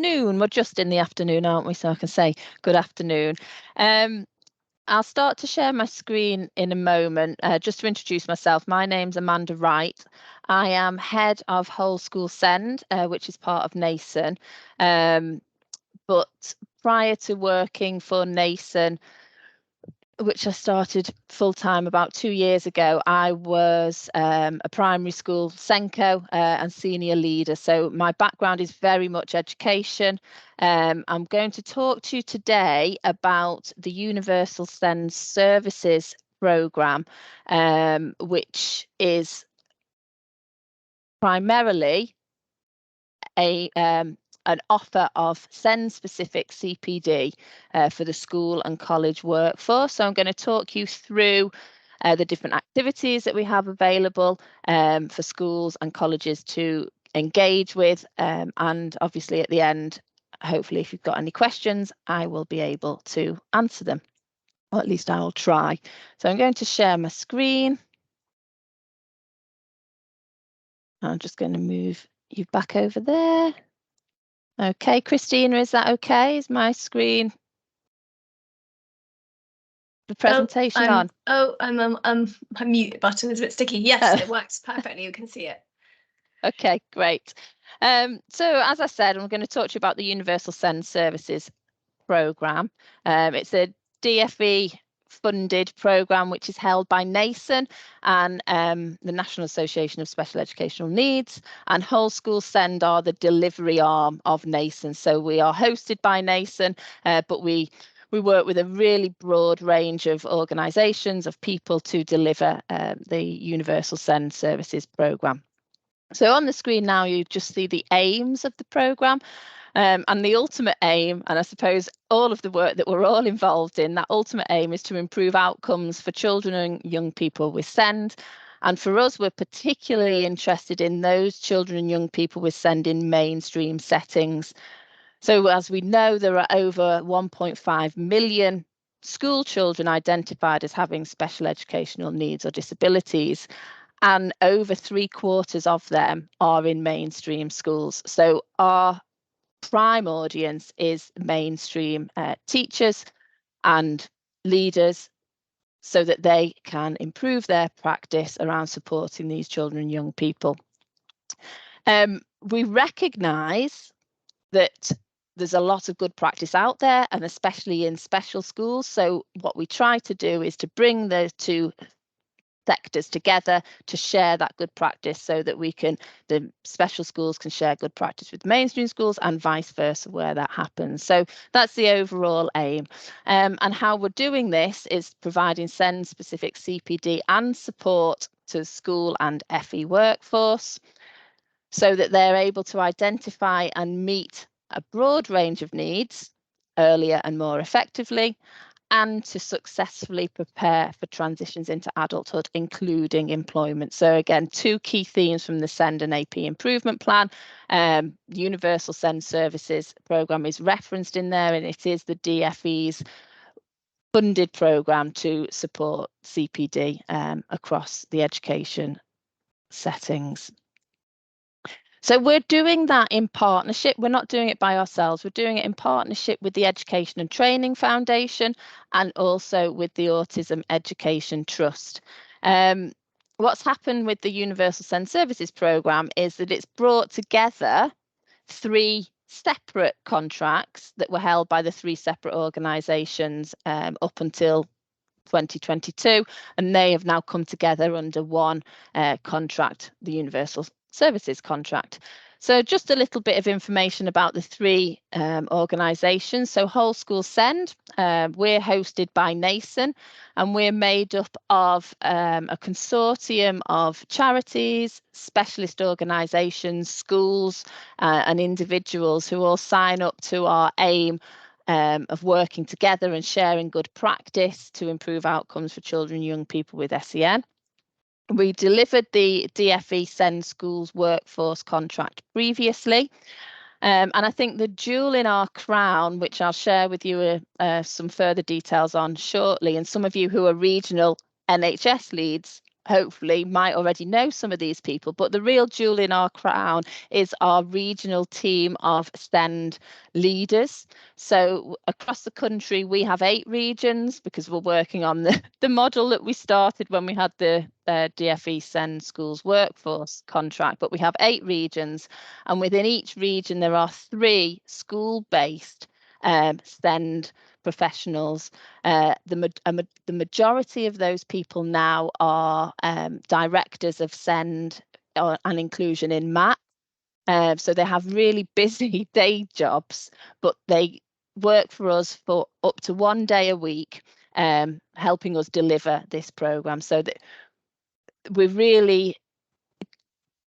afternoon. We're just in the afternoon, aren't we? So I can say good afternoon. I'll start to share my screen in a moment. Just to introduce myself, my name's Amanda Wright. I am head of Whole School Send, which is part of NASON. But prior to working for NASON, which I started full-time about 2 years ago, I was a primary school SENCO and senior leader. So my background is very much education. I'm going to talk to you today about the Universal SEND Services programme, which is primarily an offer of SEND-specific CPD for the school and college workforce. So I'm going to talk you through the different activities that we have available for schools and colleges to engage with. And obviously at the end, hopefully if you've got any questions, I will be able to answer them, or at least I will try. So I'm going to share my screen. I'm just going to move you back over there. Okay, Christina, is that okay? Is my screen, the presentation on? My mute button is a bit sticky. Yes, it works perfectly. You can see it. Okay, great. So as I said, I'm going to talk to you about the Universal SEND Services programme. It's a DFE funded programme which is held by NASON and the National Association of Special Educational Needs, and Whole School Send are the delivery arm of NASON. So we are hosted by NASON, but we work with a really broad range of organisations, of people to deliver the Universal SEND Services programme. So on the screen now, you just see the aims of the programme. And the ultimate aim, and I suppose all of the work that we're all involved in, that ultimate aim is to improve outcomes for children and young people with SEND. And for us, we're particularly interested in those children and young people with SEND in mainstream settings. So as we know, there are over 1.5 million school children identified as having special educational needs or disabilities, and over 3/4 of them are in mainstream schools. So our prime audience is mainstream teachers and leaders, so that they can improve their practice around supporting these children and young people. We recognise that there's a lot of good practice out there, and especially in special schools. So what we try to do is to bring the two sectors together to share that good practice, so that the special schools can share good practice with mainstream schools and vice versa where that happens. So that's the overall aim. And how we're doing this is providing SEND specific CPD and support to school and FE workforce, so that they're able to identify and meet a broad range of needs earlier and more effectively, and to successfully prepare for transitions into adulthood, including employment. So again, two key themes from the SEND and AP improvement plan. Universal SEND Services programme is referenced in there, and it is the DFE's funded programme to support CPD across the education settings. So we're doing that in partnership. We're not doing it by ourselves. We're doing it in partnership with the Education and Training Foundation and also with the Autism Education Trust. What's happened with the Universal SEND Services programme is that it's brought together 3 separate contracts that were held by the 3 separate organisations up until 2022, and they have now come together under one contract, the Universal Services contract. So just a little bit of information about the 3 organisations. So Whole School Send, we're hosted by NASON, and we're made up of a consortium of charities, specialist organisations, schools and individuals who all sign up to our aim of working together and sharing good practice to improve outcomes for children and young people with SEN. We delivered the DFE SEND Schools Workforce contract previously. And I think the jewel in our crown, which I'll share with you some further details on shortly, and some of you who are regional NHS leads hopefully might already know some of these people, but the real jewel in our crown is our regional team of SEND leaders. So across the country, we have 8 regions because we're working on the model that we started when we had the DFE SEND schools workforce contract, but we have 8 regions, and within each region there are 3 school-based SEND professionals. The majority of those people now are directors of SEND and inclusion in MAT. So they have really busy day jobs, but they work for us for up to 1 day a week, helping us deliver this programme. So that we've really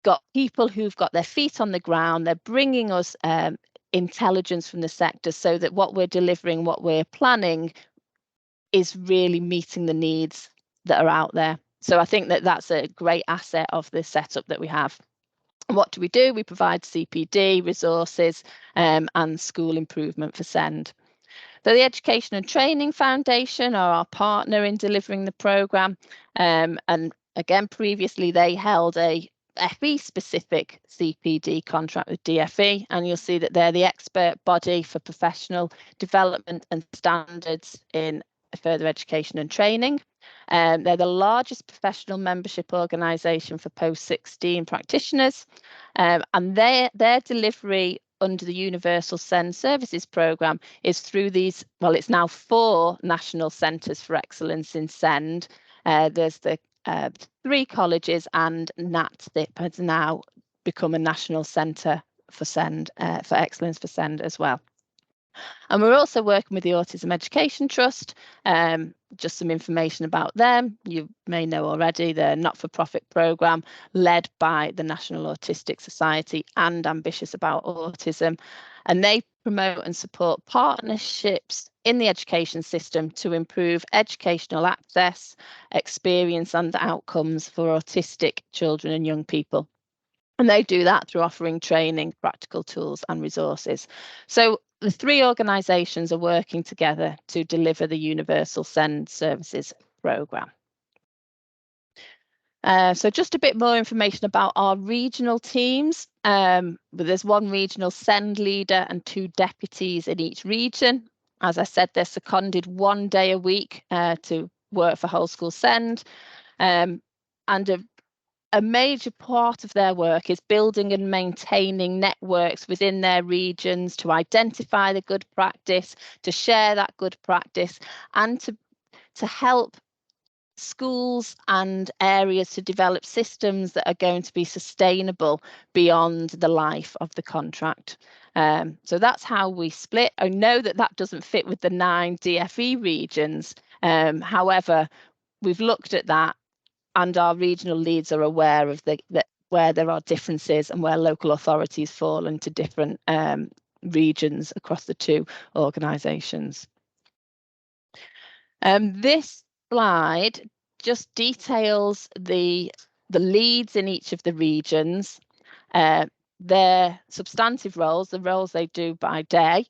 got people who've got their feet on the ground. They're bringing us intelligence from the sector so that what we're delivering, what we're planning, is really meeting the needs that are out there. So I think that that's a great asset of the setup that we have. And what do? We provide CPD resources and school improvement for SEND. So the Education and Training Foundation are our partner in delivering the programme. And again, previously they held a FE specific CPD contract with DFE, and you'll see that they're the expert body for professional development and standards in further education and training. They're the largest professional membership organisation for post-16 practitioners, and their delivery under the Universal SEND Services Programme is through these, well, it's now 4 national centres for excellence in SEND. There's the 3 colleges, and NATSIP has now become a national centre for SEND, for excellence for SEND as well. And we're also working with the Autism Education Trust. Just some information about them. You may know already, they're a not-for-profit programme led by the National Autistic Society and Ambitious About Autism. And they promote and support partnerships in the education system to improve educational access, experience and outcomes for autistic children and young people. And they do that through offering training, practical tools and resources. So the 3 organisations are working together to deliver the Universal SEND Services Programme. So just a bit more information about our regional teams. There's 1 regional SEND leader and 2 deputies in each region. As I said, they're seconded 1 day a week to work for Whole School SEND. And a major part of their work is building and maintaining networks within their regions to identify the good practice, to share that good practice, and to help schools and areas to develop systems that are going to be sustainable beyond the life of the contract. So that's how we split. I know that that doesn't fit with the 9 DFE regions. However, we've looked at that, and our regional leads are aware of where there are differences and where local authorities fall into different regions across the 2 organisations. This slide just details the leads in each of the regions, their substantive roles, the roles they do by day,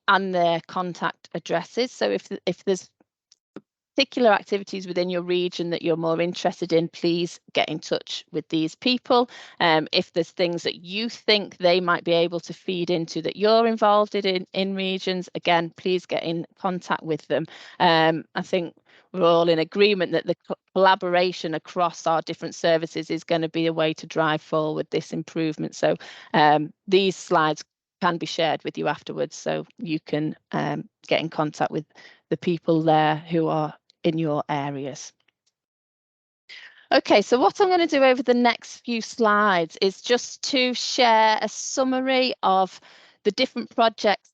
and their contact addresses. So if there's particular activities within your region that you're more interested in, please get in touch with these people. If there's things that you think they might be able to feed into that you're involved in regions, again, please get in contact with them. I think we're all in agreement that the collaboration across our different services is going to be a way to drive forward this improvement. So these slides can be shared with you afterwards, so you can get in contact with the people there who are in your areas. Okay, so what I'm going to do over the next few slides is just to share a summary of the different projects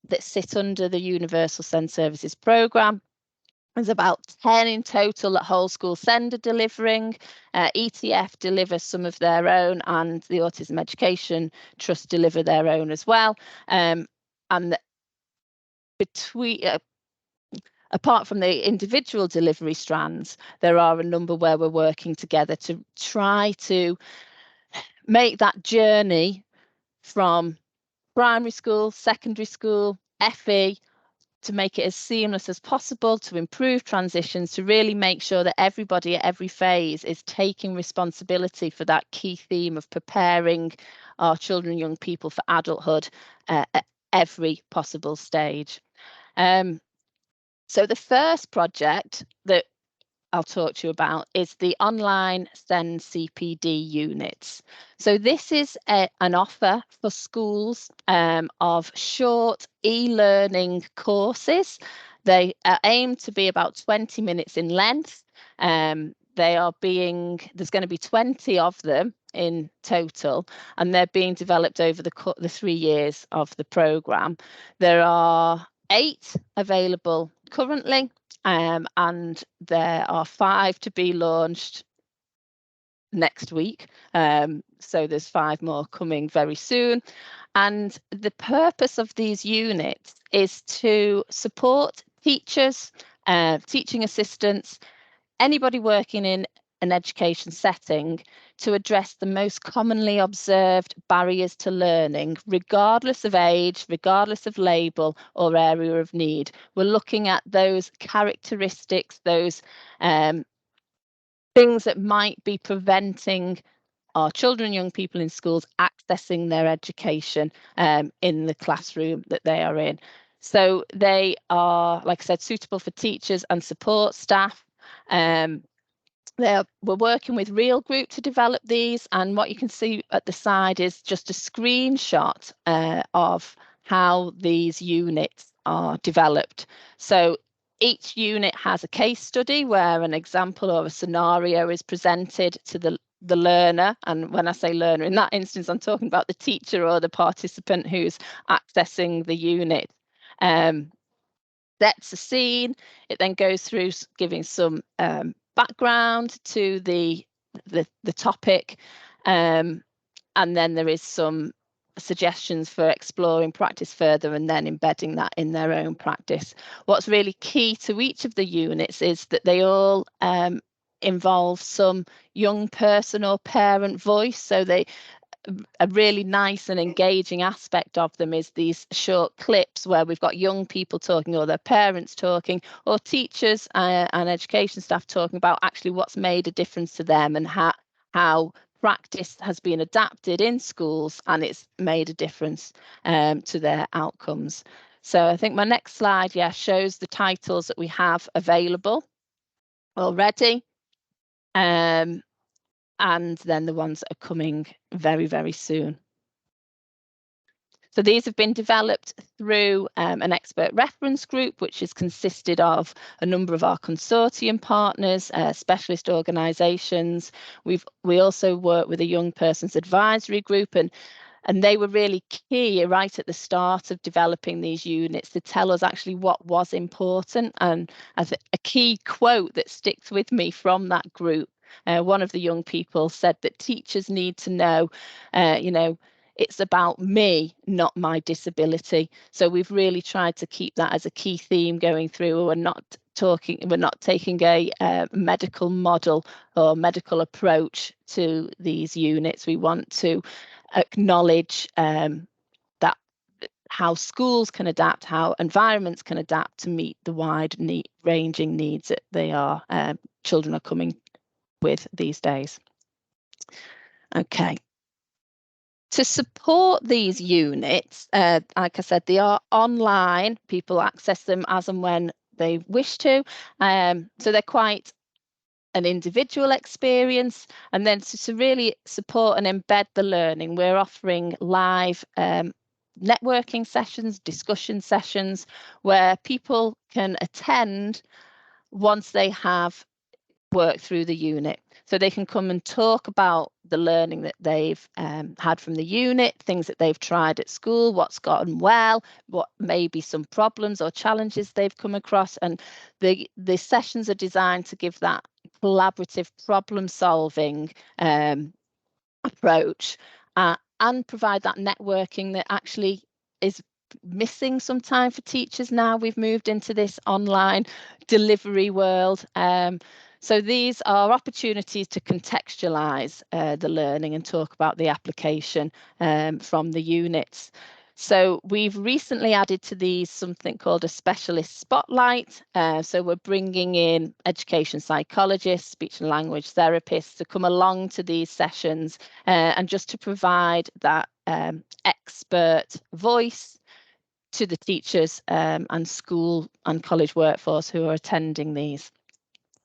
that sit under the Universal SEND Services Programme. There's about 10 in total that Whole School SEND are delivering. ETF delivers some of their own, and the Autism Education Trust deliver their own as well. And between apart from the individual delivery strands, there are a number where we're working together to try to make that journey from primary school, secondary school, FE, to make it as seamless as possible, to improve transitions, to really make sure that everybody at every phase is taking responsibility for that key theme of preparing our children and young people for adulthood at every possible stage. So the first project that I'll talk to you about is the online SEND CPD units. So this is an offer for schools of short e-learning courses. They are aimed to be about 20 minutes in length. There's going to be 20 of them in total, and they're being developed over the 3 years of the programme. There are 8 available currently, and there are 5 to be launched next week. So there's 5 more coming very soon. And the purpose of these units is to support teachers, teaching assistants, anybody working in an education setting to address the most commonly observed barriers to learning, regardless of age, regardless of label or area of need. We're looking at those characteristics, those things that might be preventing our children and young people in schools accessing their education in the classroom that they are in. So they are, like I said, suitable for teachers and support staff. We're working with Real Group to develop these, and what you can see at the side is just a screenshot of how these units are developed. So each unit has a case study where an example or a scenario is presented to the learner, and when I say learner, in that instance, I'm talking about the teacher or the participant who's accessing the unit. That's the scene. It then goes through giving some background to the topic, and then there is some suggestions for exploring practice further and then embedding that in their own practice. What's really key to each of the units is that they all involve some young person or parent voice. So a really nice and engaging aspect of them is these short clips where we've got young people talking, or their parents talking, or teachers and education staff talking about actually what's made a difference to them and how practice has been adapted in schools and it's made a difference to their outcomes. So I think my next slide, shows the titles that we have available already. And then the ones that are coming very, very soon. So these have been developed through an expert reference group, which has consisted of a number of our consortium partners, specialist organisations. We also work with a young person's advisory group, and they were really key right at the start of developing these units to tell us actually what was important. And as a key quote that sticks with me from that group, one of the young people said that teachers need to know, it's about me, not my disability. So we've really tried to keep that as a key theme going through. We're not taking a medical model or medical approach to these units. We want to acknowledge that how schools can adapt, how environments can adapt to meet the wide ranging needs that children are coming with these days. Okay. To support these units, like I said, they are online. People access them as and when they wish to. So they're quite an individual experience. And then to really support and embed the learning, we're offering live networking sessions, discussion sessions, where people can attend once they have worked through the unit. So they can come and talk about the learning that they've had from the unit, things that they've tried at school, what's gone well, what may be some problems or challenges they've come across. And the sessions are designed to give that collaborative problem solving approach and provide that networking that actually is missing sometimes for teachers now. We've moved into this online delivery world. So these are opportunities to contextualise the learning and talk about the application from the units. So we've recently added to these something called a specialist spotlight. So we're bringing in education psychologists, speech and language therapists to come along to these sessions and just to provide that expert voice to the teachers and school and college workforce who are attending these.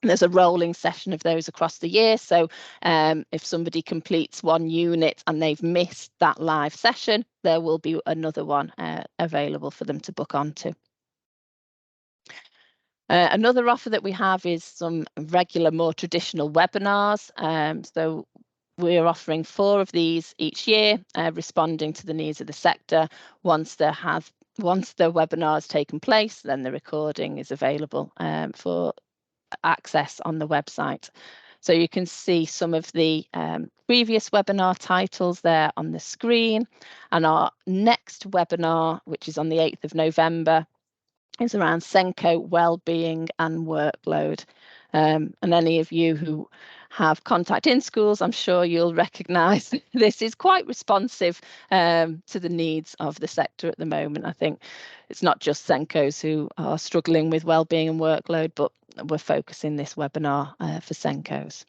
There's a rolling session of those across the year. So if somebody completes one unit and they've missed that live session, there will be another one available for them to book onto. Another offer that we have is some regular, more traditional webinars. So we're offering 4 of these each year, responding to the needs of the sector. Once the webinar has taken place, then the recording is available for access on the website. So you can see some of the previous webinar titles there on the screen, and our next webinar, which is on the 8th of November, is around Senko wellbeing and workload. And any of you who have contact in schools, I'm sure you'll recognise this is quite responsive to the needs of the sector at the moment. I think it's not just Senkos who are struggling with wellbeing and workload, but we're focusing this webinar for Senkos.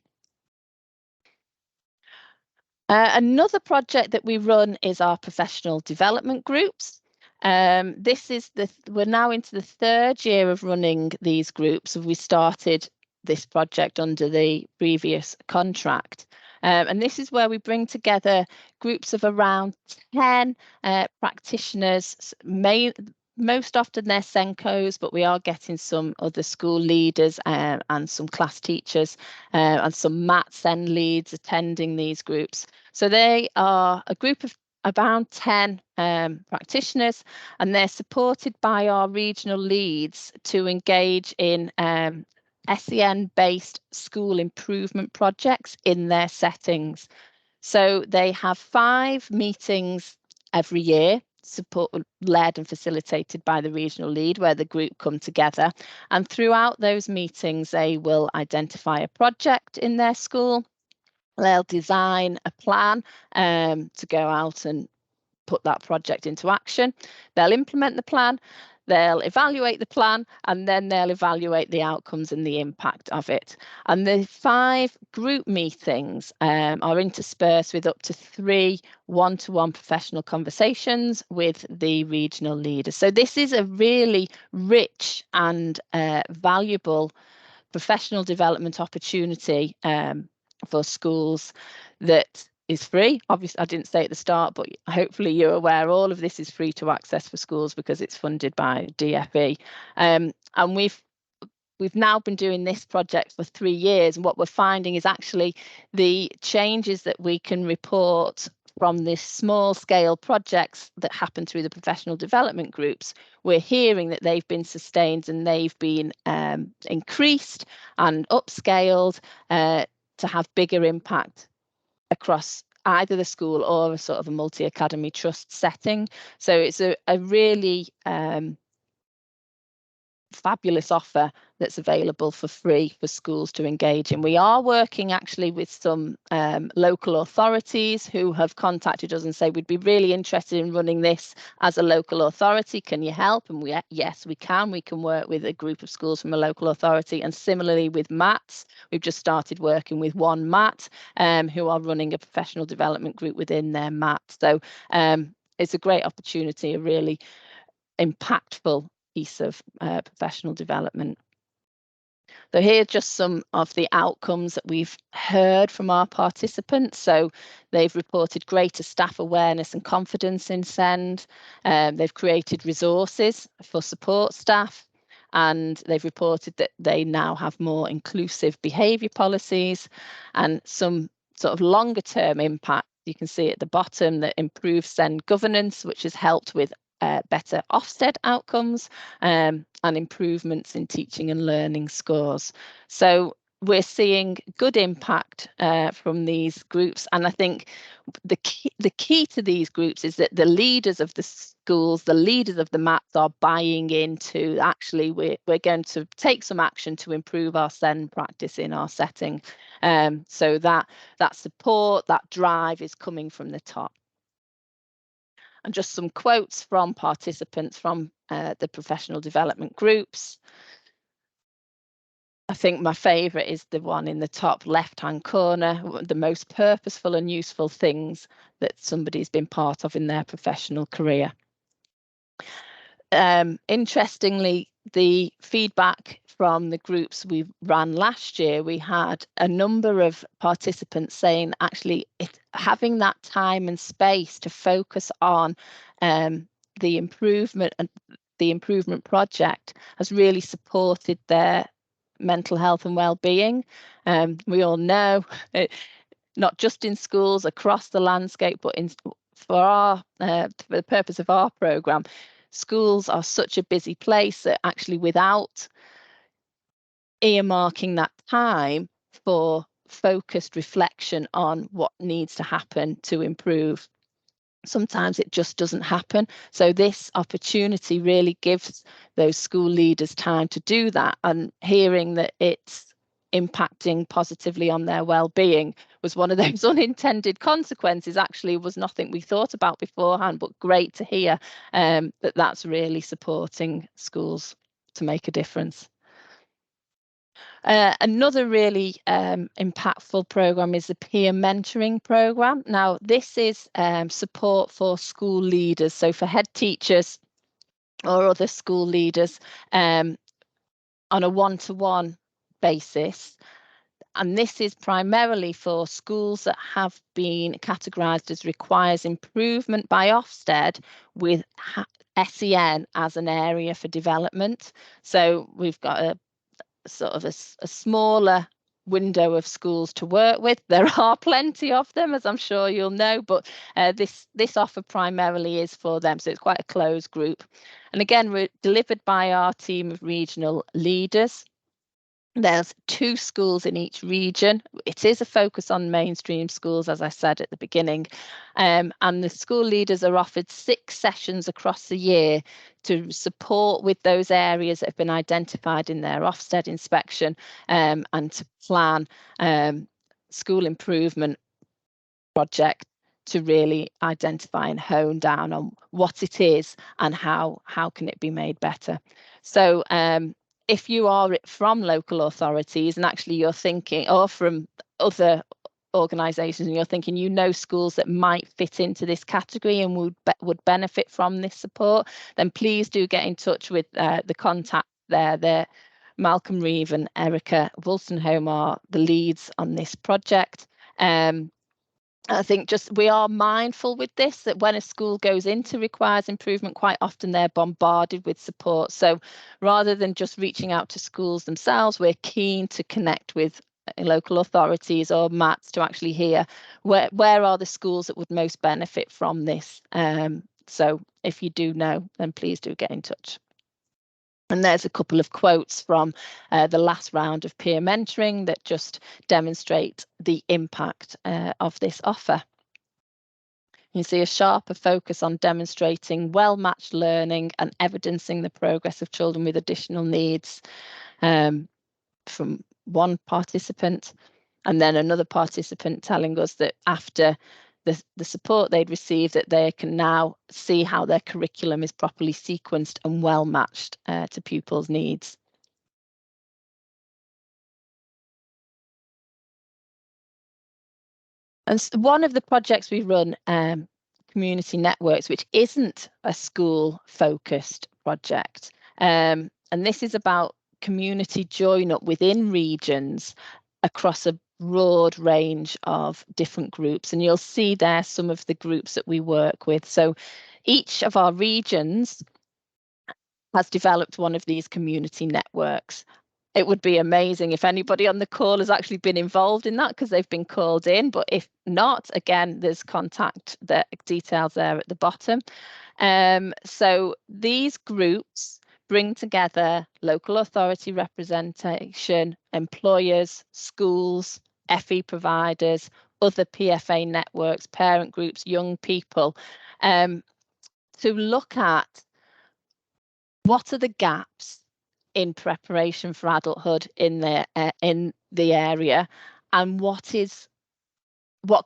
Another project that we run is our professional development groups. We're now into the 3rd year of running these groups. We started this project under the previous contract. And this is where we bring together groups of around 10 practitioners. Most often they're Senkos, but we are getting some other school leaders and some class teachers and some MAT SEN leads attending these groups. So they are a group of around 10 practitioners, and they're supported by our regional leads to engage in SEN-based school improvement projects in their settings. So they have 5 meetings every year, led and facilitated by the regional lead, where the group come together. And throughout those meetings, they will identify a project in their school. They'll design a plan to go out and put that project into action. They'll implement the plan, they'll evaluate the plan, and then they'll evaluate the outcomes and the impact of it. And the 5 group meetings are interspersed with up to 3 one-to-one professional conversations with the regional leaders. So this is a really rich and valuable professional development opportunity for schools that is free. Obviously, I didn't say at the start, but hopefully you're aware all of this is free to access for schools because it's funded by DFE. And we've now been doing this project for 3 years, and what we're finding is actually the changes that we can report from this small scale projects that happen through the professional development groups. We're hearing that they've been sustained and they've been increased and upscaled to have bigger impact across either the school or a sort of a multi-academy trust setting. So it's a really fabulous offer that's available for free for schools to engage in. We are working actually with some local authorities who have contacted us and say, we'd be really interested in running this as a local authority. Can you help? And yes, we can. We can work with a group of schools from a local authority. And similarly with MATs, we've just started working with one MAT who are running a professional development group within their MAT. So it's a great opportunity, a really impactful piece of professional development. So here are just some of the outcomes that we've heard from our participants. So they've reported greater staff awareness and confidence in SEND. They've created resources for support staff, and they've reported that they now have more inclusive behaviour policies and some sort of longer term impact. You can see at the bottom that improved SEND governance, which has helped with better Ofsted outcomes and improvements in teaching and learning scores. So we're seeing good impact from these groups, and I think the key to these groups is that the leaders of the schools, the leaders of the MATs are buying into actually we're going to take some action to improve our SEND practice in our setting. So that support, that drive is coming from the top. And just some quotes from participants from the professional development groups. I think my favourite is the one in the top left-hand corner, the most purposeful and useful things that somebody's been part of in their professional career. Interestingly, the feedback from the groups we ran last year, we had a number of participants saying actually having that time and space to focus on the improvement and the improvement project has really supported their mental health and well-being. We all know not just in schools across the landscape, but for the purpose of our programme, schools are such a busy place that actually without earmarking that time for focused reflection on what needs to happen to improve, sometimes it just doesn't happen. So this opportunity really gives those school leaders time to do that, and hearing that it's impacting positively on their well-being was one of those unintended consequences. Actually was nothing we thought about beforehand, but great to hear that that's really supporting schools to make a difference. Another really impactful programme is the peer mentoring programme. Now, this is support for school leaders, so for head teachers or other school leaders on a one-to-one basis. And this is primarily for schools that have been categorised as requires improvement by Ofsted with SEN as an area for development. So we've got a sort of a smaller window of schools to work with. There are plenty of them, as I'm sure you'll know, but this offer primarily is for them, so it's quite a closed group. And again, we're delivered by our team of regional leaders. There's 2 schools in each region. It is a focus on mainstream schools, as I said at the beginning, and the school leaders are offered 6 sessions across the year to support with those areas that have been identified in their Ofsted inspection, and to plan school improvement project to really identify and hone down on what it is and how can it be made better. So if you are from local authorities and actually you're thinking, or from other organisations, and you're thinking schools that might fit into this category and would benefit from this support, then please do get in touch with the contact there. They're Malcolm Reeve and Erica Wolstenholme are the leads on this project. I think just we are mindful with this, that when a school goes into requires improvement, quite often they're bombarded with support. So rather than just reaching out to schools themselves, we're keen to connect with local authorities or MATs to actually hear where are the schools that would most benefit from this. So if you do know, then please do get in touch. And there's a couple of quotes from the last round of peer mentoring that just demonstrate the impact of this offer. You see a sharper focus on demonstrating well-matched learning and evidencing the progress of children with additional needs from one participant, and then another participant telling us that after the support they'd received, that they can now see how their curriculum is properly sequenced and well matched to pupils' needs. And one of the projects we run, Community Networks, which isn't a school-focused project, and this is about community join-up within regions across a broad range of different groups, and you'll see there some of the groups that we work with. So each of our regions has developed one of these community networks. It would be amazing if anybody on the call has actually been involved in that, because they've been called in, but if not, again, there's contact details there at the bottom. So these groups bring together local authority representation, employers, schools, FE providers, other PFA networks, parent groups, young people, to look at what are the gaps in preparation for adulthood in the area, and what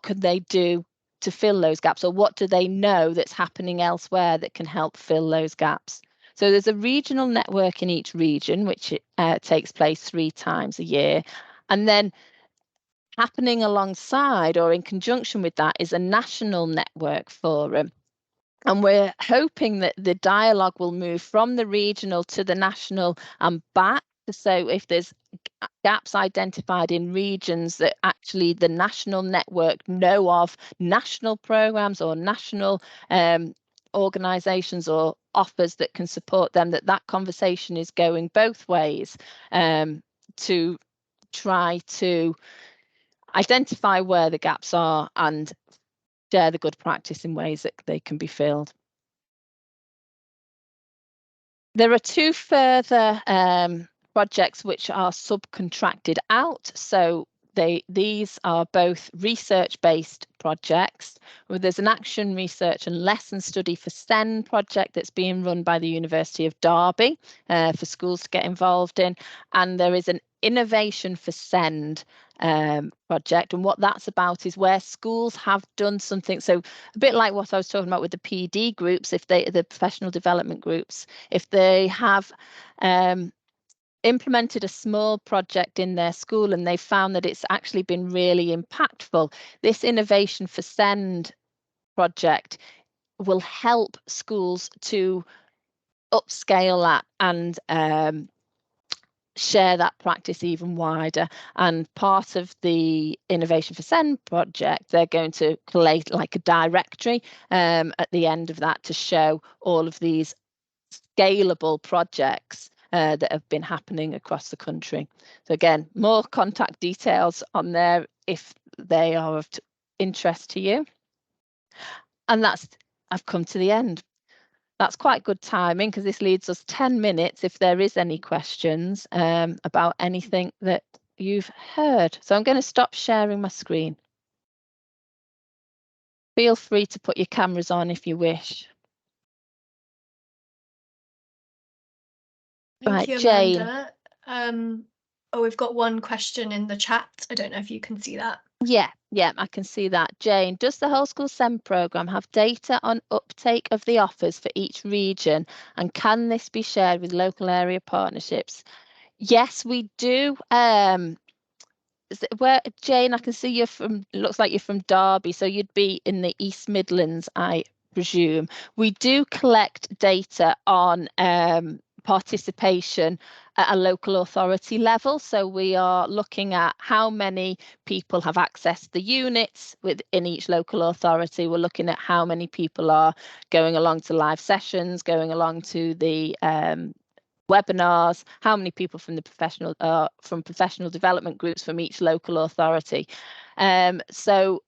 could they do to fill those gaps, or what do they know that's happening elsewhere that can help fill those gaps. So there's a regional network in each region, which takes place 3 times a year. And then happening alongside or in conjunction with that is a national network forum. And we're hoping that the dialogue will move from the regional to the national and back. So if there's gaps identified in regions that actually the national network know of, national programs or national organisations or offers that can support them, that conversation is going both ways to try to identify where the gaps are and share the good practice in ways that they can be filled. There are 2 further projects which are subcontracted out. So these are both research-based projects. There's an action research and lesson study for SEND project that's being run by the University of Derby for schools to get involved in. And there is an innovation for SEND project, and what that's about is where schools have done something. So a bit like what I was talking about with the PD groups, the professional development groups, if they have implemented a small project in their school and they found that it's actually been really impactful, this innovation for SEND project will help schools to upscale that and share that practice even wider. And part of the Innovation for SEND project, they're going to collate like a directory at the end of that to show all of these scalable projects that have been happening across the country. So again, more contact details on there if they are of interest to you. And I've come to the end. That's quite good timing because this leads us 10 minutes if there is any questions about anything that you've heard. So I'm going to stop sharing my screen. Feel free to put your cameras on if you wish. Thank you, Amanda. Jane. We've got one question in the chat. I don't know if you can see that. Yeah, I can see that. Jane, does the Whole School SEND programme have data on uptake of the offers for each region, and can this be shared with local area partnerships? Yes, we do. Where, Jane, I can see you're from, looks like you're from Derby, so you'd be in the East Midlands, I presume. We do collect data on participation at a local authority level. So we are looking at how many people have accessed the units within each local authority. We're looking at how many people are going along to live sessions, going along to the webinars, how many people from the professional development groups from each local authority. So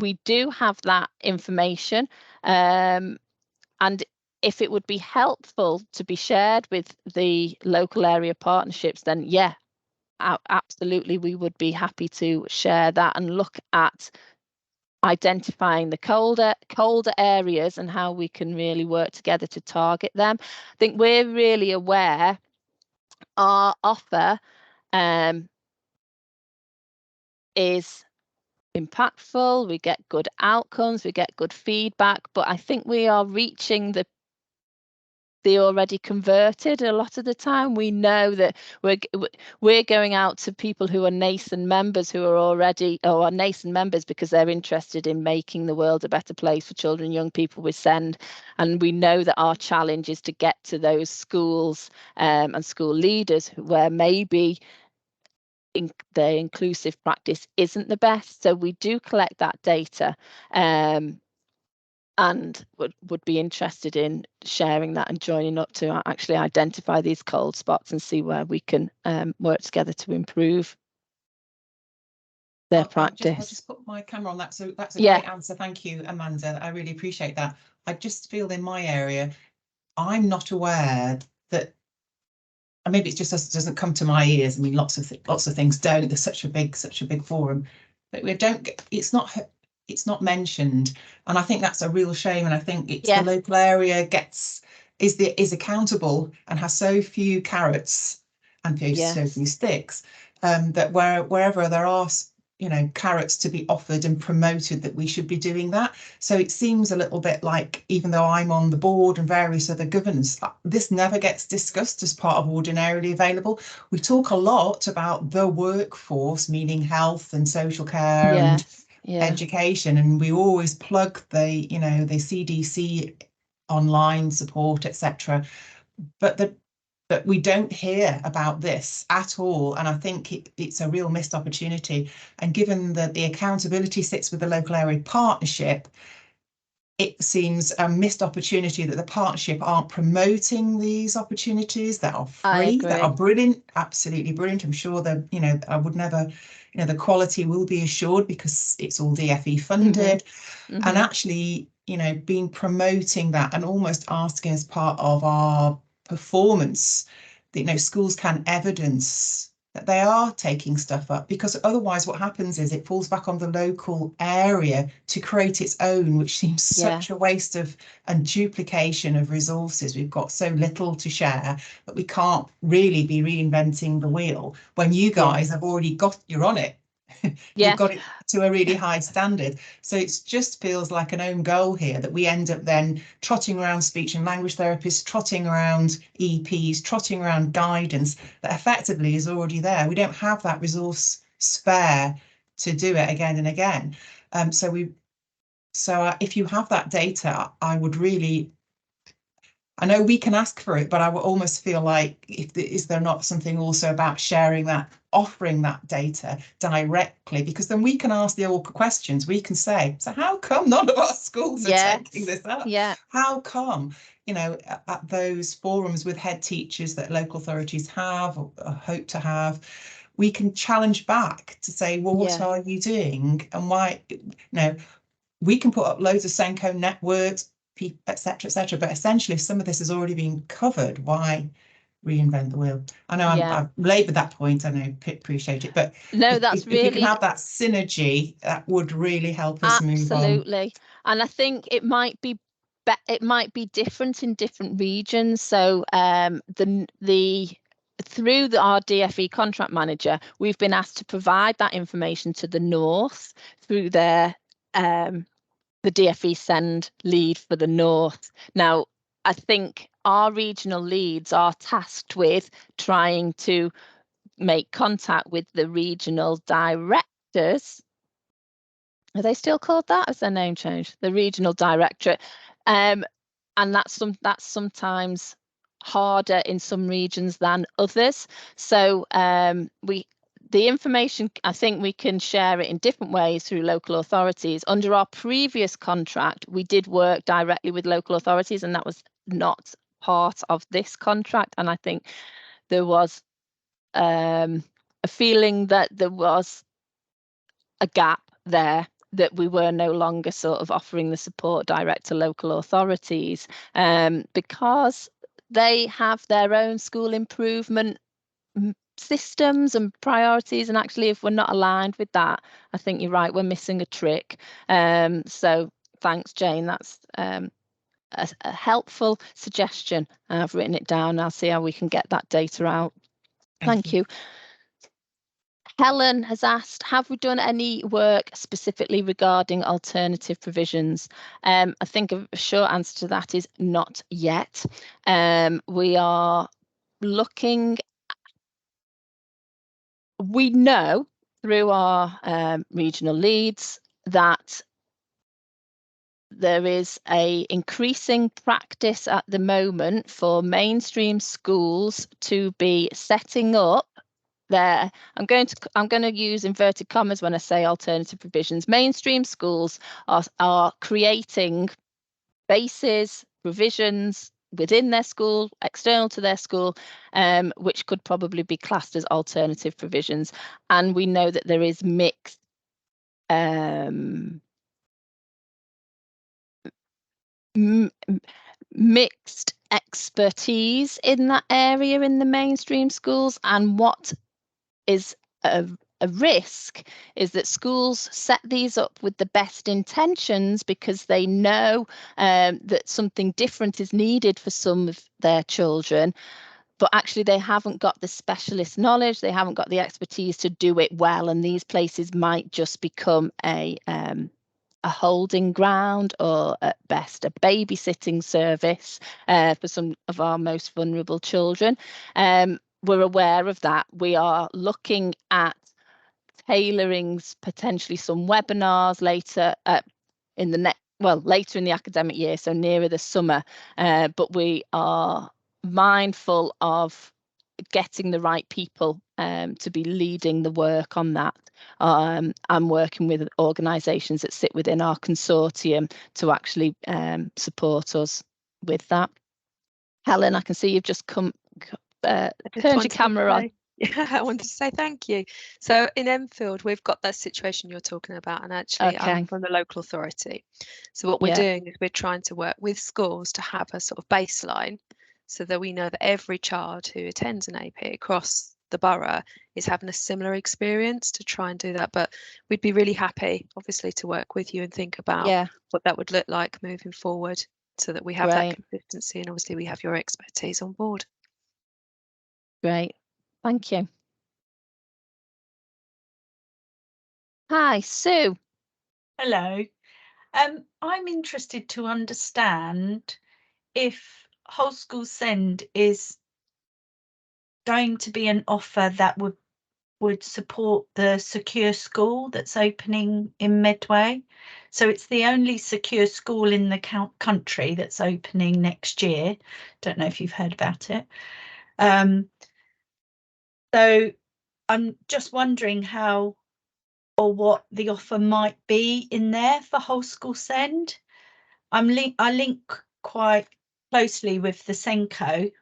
we do have that information, and if it would be helpful to be shared with the local area partnerships, then yeah, absolutely, we would be happy to share that and look at identifying the colder areas and how we can really work together to target them. I think we're really aware our offer is impactful, we get good outcomes, we get good feedback, but I think we are reaching the already converted a lot of the time. We know that we're going out to people who are nascent members who are already, or are nascent members because they're interested in making the world a better place for children and young people with SEND. And we know that our challenge is to get to those schools and school leaders where maybe the inclusive practice isn't the best. So we do collect that data and would be interested in sharing that and joining up to actually identify these cold spots and see where we can work together to improve their practice. I'll just put my camera on that. So that's a great answer. Thank you, Amanda. I really appreciate that. I just feel in my area, I'm not aware that, and maybe it's just it doesn't come to my ears. I mean, lots of things don't. There's such a big forum, but we don't get, it's not mentioned, and I think that's a real shame. And I think it's the local area is accountable and has so few carrots and so few sticks that wherever there are carrots to be offered and promoted that we should be doing that. So it seems a little bit like, even though I'm on the board and various other governance, this never gets discussed as part of ordinarily available. We talk a lot about the workforce, meaning health and social care and education, and we always plug the CDC online support, etc. But we don't hear about this at all, and I think it's a real missed opportunity. And given that the accountability sits with the local area partnership, it seems a missed opportunity that the partnership aren't promoting these opportunities that are free, that are brilliant, absolutely brilliant. I'm sure that, I would never, the quality will be assured because it's all DFE funded. And actually, being promoting that and almost asking as part of our performance that, schools can evidence that they are taking stuff up, because otherwise what happens is it falls back on the local area to create its own, which seems such a waste of and duplication of resources. We've got so little to share that we can't really be reinventing the wheel when you guys have already you're on it. You've got it to a really high standard. So it just feels like an own goal here that we end up then trotting around speech and language therapists, trotting around EPs, trotting around guidance that effectively is already there. We don't have that resource spare to do it again and again. So if you have that data, I would really, I know we can ask for it, but I would almost feel like, is there not something also about sharing that, offering that data directly? Because then we can ask the awkward questions. We can say, so how come none of our schools are taking this up? How come, at those forums with head teachers that local authorities have or hope to have, we can challenge back to say, well, what are you doing and why? We can put up loads of Senko networks, etc., but essentially if some of this has already been covered, why reinvent the wheel? I know I've laboured that point, I know, appreciate it, but no, that's really, if you can have that synergy, that would really help us move on. Absolutely. And I think it might be different in different regions. So through our DFE contract manager, we've been asked to provide that information to the north through their the DFE send lead for the north. Now, I think our regional leads are tasked with trying to make contact with the regional directors. Are they still called that? Has their name changed? The regional directorate. And that's sometimes harder in some regions than others. So the information, I think we can share it in different ways through local authorities. Under our previous contract, we did work directly with local authorities, and that was not part of this contract. And I think there was a feeling that there was a gap there, that we were no longer sort of offering the support direct to local authorities, because they have their own school improvement systems and priorities, and actually if we're not aligned with that, I think you're right, we're missing a trick. So thanks, Jane, that's a helpful suggestion. I've written it down. I'll see how we can get that data out. Thank you. Helen has asked, have we done any work specifically regarding alternative provisions? I think a short answer to that is not yet. We are looking. We know through our regional leads that there is a increasing practice at the moment for mainstream schools to be setting up their, I'm going to use inverted commas when I say alternative provisions. Mainstream schools are creating bases, provisions within their school, external to their school, which could probably be classed as alternative provisions. And we know that there is mixed mixed expertise in that area in the mainstream schools. And what is a risk is that schools set these up with the best intentions because they know that something different is needed for some of their children, but actually they haven't got the specialist knowledge, they haven't got the expertise to do it well, and these places might just become a holding ground, or at best a babysitting service for some of our most vulnerable children. We're aware of that. We are looking at tailoring potentially some webinars later in the later in the academic year, so nearer the summer, but we are mindful of getting the right people to be leading the work on that. I'm working with organisations that sit within our consortium to actually support us with that. Helen, I can see you've just turned your camera on. Yeah, I wanted to say thank you. So in Enfield, we've got that situation you're talking about, and actually I'm from the local authority. So what we're doing is we're trying to work with schools to have a sort of baseline, so that we know that every child who attends an AP across the borough is having a similar experience, to try and do that. But we'd be really happy, obviously, to work with you and think about what that would look like moving forward, so that we have that consistency, and obviously we have your expertise on board. Great, thank you. Hi, Sue. Hello. I'm interested to understand if Whole School Send is going to be an offer that would support the secure school that's opening in Medway. So it's the only secure school in the country that's opening next year. Don't know if you've heard about it. So I'm just wondering how or what the offer might be in there for Whole School Send. I link quite closely with the Senko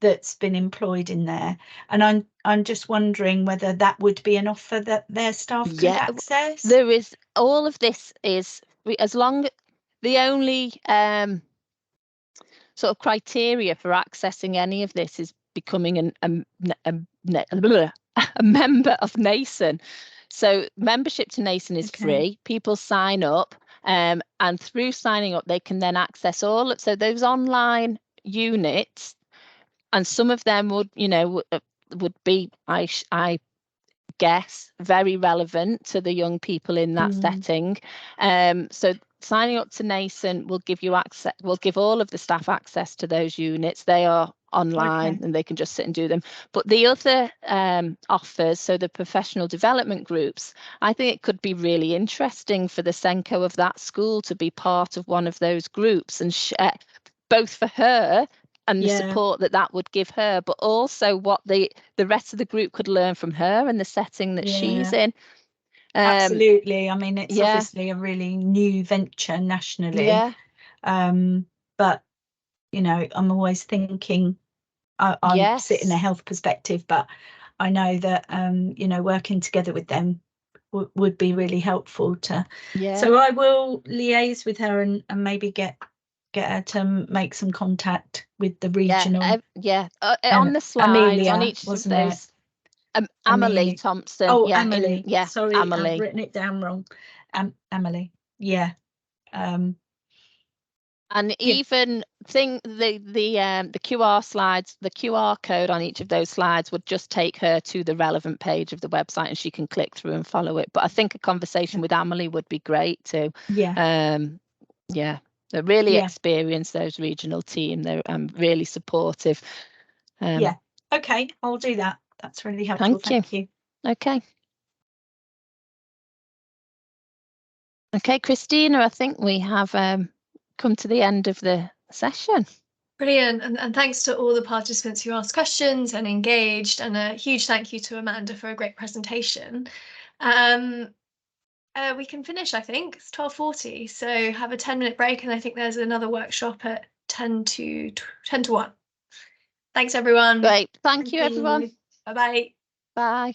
that's been employed in there, and I'm just wondering whether that would be an offer that their staff could access. There is, all of this is, as long, the only sort of criteria for accessing any of this is becoming a member of NASON. So membership to NASON is free. People sign up, and through signing up they can then access all of, so those online units, and some of them would, you know, would be, I guess, very relevant to the young people in that setting. So signing up to NASON will give you access, will give all of the staff access to those units. They are online and they can just sit and do them. But the other offers, so the professional development groups, I think it could be really interesting for the Senko of that school to be part of one of those groups, and both for her and the support that would give her, but also what the rest of the group could learn from her and the setting that she's in. Absolutely. I mean, it's obviously a really new venture nationally. But you know, I'm always thinking, I sit in a health perspective, but I know that you know, working together with them would be really helpful to. So I will liaise with her and maybe get her to make some contact with the regional. On the slides, Amelia, on each of those. Amelie Thompson. Oh, Amelie. Sorry, Amelie. I've written it down wrong. Amelie. And even the QR slides, the QR code on each of those slides would just take her to the relevant page of the website, and she can click through and follow it. But I think a conversation with Amelie would be great too. They're really experienced, those regional team. They're really supportive. Okay, I'll do that. That's really helpful. Thank you. Okay, Christina, I think we have come to the end of the session. Brilliant, and thanks to all the participants who asked questions and engaged, and a huge thank you to Amanda for a great presentation. We can finish, I think. It's 12:40, so have a 10-minute break, and I think there's another workshop at 10 to 1. Thanks, everyone. Great. Thank you, everyone. Bye-bye. Bye.